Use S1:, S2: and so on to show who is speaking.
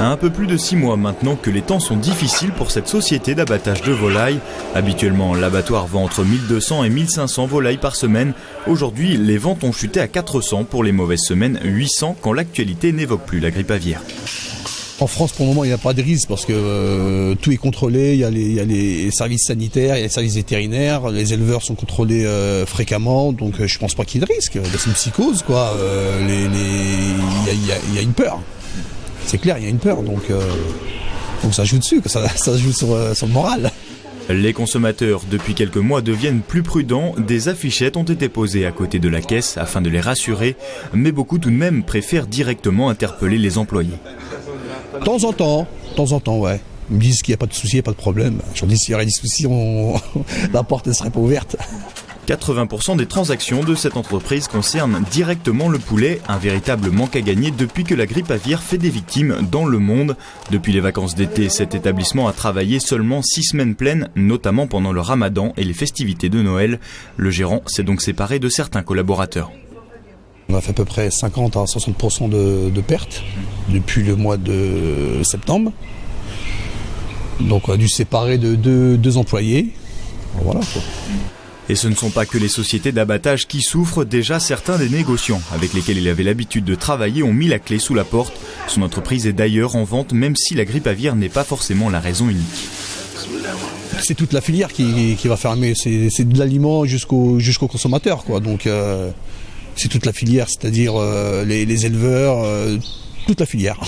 S1: un peu plus de 6 mois maintenant que les temps sont difficiles pour cette société d'abattage de volailles. Habituellement, l'abattoir vend entre 1200 et 1500 volailles par semaine. Aujourd'hui, les ventes ont chuté à 400 pour les mauvaises semaines, 800 quand l'actualité n'évoque plus la grippe aviaire.
S2: En France, pour le moment, il n'y a pas de risque parce que tout est contrôlé. Il y a les services sanitaires, il y a les services vétérinaires, les éleveurs sont contrôlés fréquemment. Donc, je pense pas qu'il y ait de risque. C'est une psychose, quoi. Il y a une peur. C'est clair, il y a une peur. Donc ça joue dessus, ça joue sur le moral.
S1: Les consommateurs, depuis quelques mois, deviennent plus prudents. Des affichettes ont été posées à côté de la caisse afin de les rassurer. Mais beaucoup tout de même préfèrent directement interpeller les employés.
S2: De temps en temps, ouais. Ils me disent qu'il n'y a pas de souci, il n'y a pas de problème. Je leur dis s'il y aurait des soucis, la porte ne serait pas ouverte.
S1: 80% des transactions de cette entreprise concernent directement le poulet, un véritable manque à gagner depuis que la grippe aviaire fait des victimes dans le monde. Depuis les vacances d'été, cet établissement a travaillé seulement 6 semaines pleines, notamment pendant le Ramadan et les festivités de Noël. Le gérant s'est donc séparé de certains collaborateurs.
S2: On a fait à peu près 50 à 60% de pertes depuis le mois de septembre. Donc on a dû séparer de deux employés. Voilà, quoi.
S1: Et ce ne sont pas que les sociétés d'abattage qui souffrent. Déjà, certains des négociants avec lesquels il avait l'habitude de travailler ont mis la clé sous la porte. Son entreprise est d'ailleurs en vente, même si la grippe aviaire n'est pas forcément la raison unique.
S2: C'est toute la filière qui va fermer. C'est de l'aliment jusqu'au consommateur, quoi. Donc c'est toute la filière, c'est-à-dire les éleveurs, toute la filière.